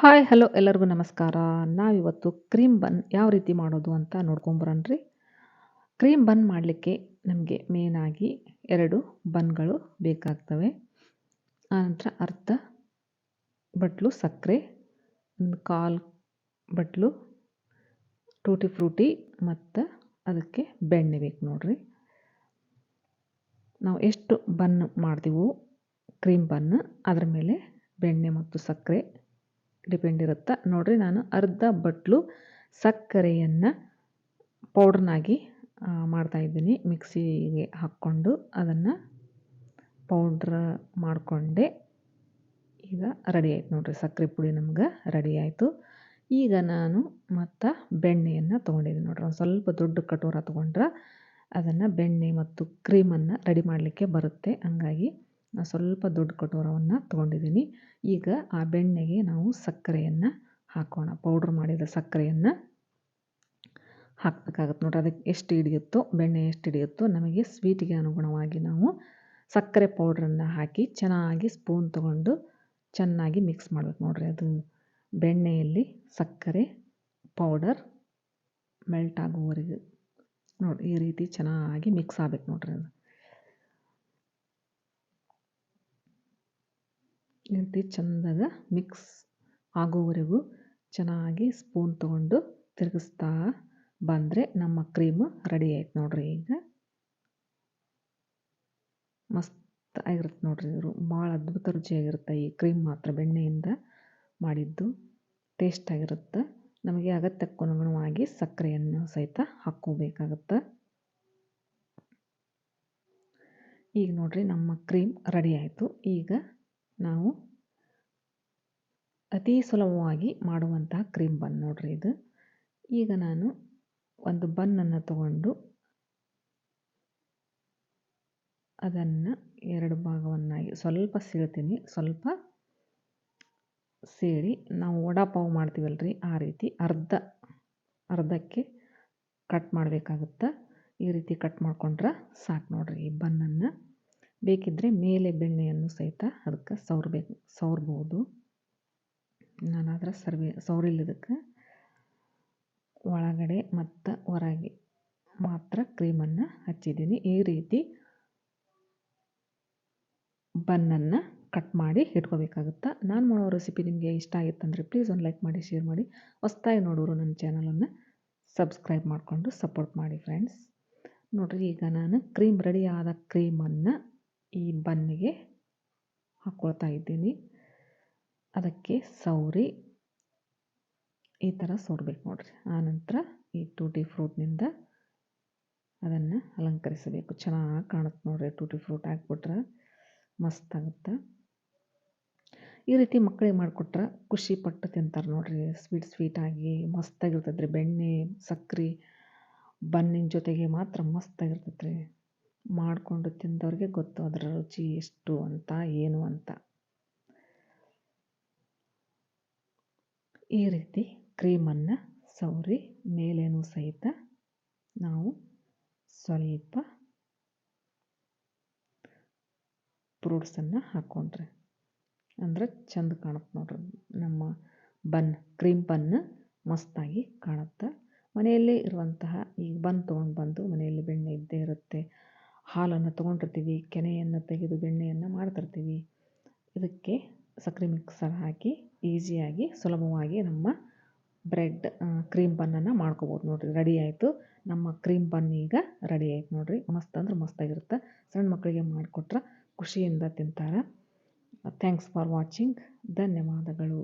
Hi hello ಎಲ್ಲರಿಗೂ ನಮಸ್ಕಾರ. ನಾವಿವತ್ತು ಕ್ರೀಮ್ ಬನ್ ಯಾವ ರೀತಿ ಮಾಡೋದು ಅಂತ ನೋಡ್ಕೊಂಬರೋಣ್ರಿ. ಕ್ರೀಮ್ ಬನ್ ಮಾಡಲಿಕ್ಕೆ ನಮಗೆ ಮೇನಾಗಿ 2 ಬನ್ಗಳು ಬೇಕಾಗ್ತವೆ. ಆನಂತರ ಅರ್ಧ ಬಟ್ಲು ಸಕ್ಕರೆ, ಒಂದು 1/4 ಬಟ್ಲು ಟೂಟಿ ಫ್ರೂಟಿ ಮತ್ತು ಅದಕ್ಕೆ ಬೆಣ್ಣೆ ಬೇಕು ನೋಡ್ರಿ. ನಾವು ಎಷ್ಟು ಬನ್ ಮಾಡ್ತೀವೋ ಕ್ರೀಮ್ ಬನ್ ಅದರ ಮೇಲೆ ಬೆಣ್ಣೆ ಮತ್ತು ಸಕ್ಕರೆ ಡಿಪೆಂಡ್ ಇರುತ್ತೆ ನೋಡ್ರಿ. ನಾನು ಅರ್ಧ ಬಟ್ಲು ಸಕ್ಕರೆಯನ್ನು ಪೌಡ್ರ್ನಾಗಿ ಮಾಡ್ತಾಯಿದ್ದೀನಿ. ಮಿಕ್ಸಿಗೆ ಹಾಕ್ಕೊಂಡು ಅದನ್ನು ಪೌಡ್ರ್ ಮಾಡಿಕೊಂಡೆ. ಈಗ ರೆಡಿ ಆಯ್ತು ನೋಡ್ರಿ, ಸಕ್ಕರೆ ಪುಡಿ ನಮ್ಗೆ ರೆಡಿ ಆಯಿತು. ಈಗ ನಾನು ಮತ್ತು ಬೆಣ್ಣೆಯನ್ನು ತೊಗೊಂಡಿದ್ದೀನಿ ನೋಡ್ರಿ. ಒಂದು ಸ್ವಲ್ಪ ದೊಡ್ಡ ಕಟೋರ ತೊಗೊಂಡ್ರೆ ಅದನ್ನು ಬೆಣ್ಣೆ ಮತ್ತು ಕ್ರೀಮನ್ನು ರೆಡಿ ಮಾಡಲಿಕ್ಕೆ ಬರುತ್ತೆ. ಹಂಗಾಗಿ ನಾನು ಸ್ವಲ್ಪ ದೊಡ್ಡ ಕಟೋರವನ್ನು ತೊಗೊಂಡಿದ್ದೀನಿ. ಈಗ ಆ ಬೆಣ್ಣೆಗೆ ನಾವು ಸಕ್ಕರೆಯನ್ನು ಹಾಕೋಣ. ಪೌಡ್ರ್ ಮಾಡಿದ ಸಕ್ಕರೆಯನ್ನು ಹಾಕಬೇಕಾಗತ್ತೆ ನೋಡ್ರಿ. ಅದಕ್ಕೆ ಎಷ್ಟು ಹಿಡಿಯುತ್ತೋ ಬೆಣ್ಣೆ ಎಷ್ಟು ಹಿಡಿಯುತ್ತೋ ನಮಗೆ ಸ್ವೀಟಿಗೆ ಅನುಗುಣವಾಗಿ ನಾವು ಸಕ್ಕರೆ ಪೌಡ್ರನ್ನು ಹಾಕಿ ಚೆನ್ನಾಗಿ ಸ್ಪೂನ್ ತೊಗೊಂಡು ಚೆನ್ನಾಗಿ ಮಿಕ್ಸ್ ಮಾಡ್ಬೇಕು ನೋಡ್ರಿ. ಅದು ಬೆಣ್ಣೆಯಲ್ಲಿ ಸಕ್ಕರೆ ಪೌಡರ್ ಮೆಲ್ಟ್ ಆಗುವವರೆಗೆ ನೋಡಿ ಈ ರೀತಿ ಚೆನ್ನಾಗಿ ಮಿಕ್ಸ್ ಆಗ್ಬೇಕು ನೋಡ್ರಿ. ಅದು ಈ ರೀತಿ ಚೆಂದಾಗ ಮಿಕ್ಸ್ ಆಗೋವರೆಗೂ ಚೆನ್ನಾಗಿ ಸ್ಪೂನ್ ತೊಗೊಂಡು ತಿರುಗಿಸ್ತಾ ಬಂದರೆ ನಮ್ಮ ಕ್ರೀಮ್ ರೆಡಿ ಆಯ್ತು ನೋಡ್ರಿ. ಈಗ ಮಸ್ತ್ ಆಗಿರುತ್ತೆ ನೋಡ್ರಿ. ಇವರು ಭಾಳ ಅದ್ಭುತ ರುಚಿಯಾಗಿರುತ್ತೆ. ಈ ಕ್ರೀಮ್ ಮಾತ್ರ ಬೆಣ್ಣೆಯಿಂದ ಮಾಡಿದ್ದು ಟೇಸ್ಟ್ ಆಗಿರುತ್ತೆ. ನಮಗೆ ಅಗತ್ಯಕ್ಕನುಗುಣವಾಗಿ ಸಕ್ಕರೆಯನ್ನು ಸಹಿತ ಹಾಕ್ಕೋಬೇಕಾಗತ್ತೆ. ಈಗ ನೋಡ್ರಿ ನಮ್ಮ ಕ್ರೀಮ್ ರೆಡಿ ಆಯಿತು. ಈಗ ನಾವು ಅತಿ ಸುಲಭವಾಗಿ ಮಾಡುವಂತಹ ಕ್ರೀಮ್ ಬನ್ ನೋಡ್ರಿ ಇದು. ಈಗ ನಾನು ಒಂದು ಬನ್ನನ್ನು ತಗೊಂಡು ಅದನ್ನು 2 ಭಾಗವನ್ನಾಗಿ ಸ್ವಲ್ಪ ಸೀಳ್ತೀನಿ. ಸ್ವಲ್ಪ ಸೀಳಿ ನಾವು ವಡಾಪಾವ್ ಮಾಡ್ತೀವಲ್ರಿ ಆ ರೀತಿ ಅರ್ಧಕ್ಕೆ ಕಟ್ ಮಾಡಬೇಕಾಗುತ್ತೆ. ಈ ರೀತಿ ಕಟ್ ಮಾಡ್ಕೊಂಡ್ರೆ ಸಾಕು ನೋಡ್ರಿ. ಈ ಬನ್ನನ್ನು ಬೇಕಿದ್ದರೆ ಮೇಲೆ ಬೆಣ್ಣೆಯನ್ನು ಸಹಿತ ಅದಕ್ಕೆ ಸವರ್ಬೋದು. ನಾನಾದ್ರೆ ಸವರಿಲ್ಲದಕ್ಕೆ ಒಳಗಡೆ ಮತ್ತು ಹೊರಗೆ ಮಾತ್ರ ಕ್ರೀಮನ್ನು ಹಚ್ಚಿದ್ದೀನಿ. ಈ ರೀತಿ ಬನ್ನನ್ನು ಕಟ್ ಮಾಡಿ ಇಟ್ಕೋಬೇಕಾಗುತ್ತೆ. ನಾನು ಮಾಡೋ ರೆಸಿಪಿ ನಿಮಗೆ ಇಷ್ಟ ಆಗಿತ್ತಂದರೆ ಪ್ಲೀಸ್ ಒಂದು ಲೈಕ್ ಮಾಡಿ, ಶೇರ್ ಮಾಡಿ. ಹೊಸ್ದಾಗಿ ನೋಡೋರು ನನ್ನ ಚಾನಲನ್ನು ಸಬ್ಸ್ಕ್ರೈಬ್ ಮಾಡಿಕೊಂಡು ಸಪೋರ್ಟ್ ಮಾಡಿ ಫ್ರೆಂಡ್ಸ್. ನೋಡಿರಿ, ಈಗ ನಾನು ಕ್ರೀಮ್ ರೆಡಿ ಆದ ಕ್ರೀಮನ್ನು ಈ ಬನ್ನಿಗೆ ಹಾಕ್ಕೊಳ್ತಾ ಇದ್ದೀನಿ. ಅದಕ್ಕೆ ಸವರಿ ಈ ಥರ ಸವರ್ಬೇಕು ನೋಡ್ರಿ. ಆನಂತರ ಈ ಟೂಟಿ ಫ್ರೂಟ್ನಿಂದ ಅದನ್ನು ಅಲಂಕರಿಸಬೇಕು. ಚೆನ್ನಾಗಿ ಕಾಣುತ್ತೆ ನೋಡ್ರಿ. ಟೂಟಿ ಫ್ರೂಟ್ ಹಾಕ್ಬಿಟ್ರೆ ಮಸ್ತ್ ಆಗುತ್ತೆ. ಈ ರೀತಿ ಮಕ್ಕಳಿಗೆ ಮಾಡಿಕೊಟ್ರೆ ಖುಷಿ ಪಟ್ಟು ತಿಂತಾರೆ ನೋಡ್ರಿ. ಸ್ವೀಟಾಗಿ ಮಸ್ತಾಗಿರ್ತೈತೆ ರೀ. ಬೆಣ್ಣೆ ಸಕ್ಕರೆ ಬನ್ನಿನ ಜೊತೆಗೆ ಮಾತ್ರ ಮಸ್ತಾಗಿರ್ತೈತೆ ರೀ. ಮಾಡಿಕೊಂಡು ತಿಂದವ್ರಿಗೆ ಗೊತ್ತು ಅದರ ರುಚಿ ಎಷ್ಟು ಅಂತ ಏನು ಅಂತ. ಈ ರೀತಿ ಕ್ರೀಮನ್ನು ಸವರಿ ಮೇಲೇನೂ ಸಹಿತ ನಾವು ಸ್ವಲ್ಪ ಫ್ರೂಟ್ಸನ್ನು ಹಾಕ್ಕೊಂಡ್ರೆ ಅಂದರೆ ಚೆಂದ ಕಾಣುತ್ತೆ ನೋಡ್ರಿ. ನಮ್ಮ ಕ್ರೀಮ್ ಬನ್ ಮಸ್ತಾಗಿ ಕಾಣುತ್ತೆ. ಮನೆಯಲ್ಲೇ ಇರುವಂತಹ ಈ ಬನ್ ತೊಗೊಂಡು ಬಂದು ಮನೆಯಲ್ಲಿ ಬೆಣ್ಣೆ ಇದ್ದೇ ಇರುತ್ತೆ. ಹಾಲನ್ನು ತೊಗೊಂಡಿರ್ತೀವಿ, ಕೆನೆಯನ್ನು ತೆಗೆದು ಬೆಣ್ಣೆಯನ್ನು ಮಾಡ್ತಿರ್ತೀವಿ. ಇದಕ್ಕೆ ಸಕ್ಕರೆ ಮಿಕ್ಸರ್ ಹಾಕಿ ಈಸಿಯಾಗಿ ಸುಲಭವಾಗಿ ನಮ್ಮ ಕ್ರೀಮ್ ಬನ್ನನ್ನು ಮಾಡ್ಕೋಬೋದು ನೋಡ್ರಿ. ರೆಡಿ ಆಯಿತು ನಮ್ಮ ಕ್ರೀಮ್ ಬನ್. ಈಗ ರೆಡಿ ಆಯ್ತು ನೋಡ್ರಿ. ಮಸ್ತ್ ಅಂದ್ರೆ ಮಸ್ತಾಗಿರುತ್ತೆ. ಸಣ್ಣ ಮಕ್ಕಳಿಗೆ ಮಾಡಿಕೊಟ್ರೆ ಖುಷಿಯಿಂದ ತಿಂತಾರೆ. Thanks for watching. ಧನ್ಯವಾದಗಳು.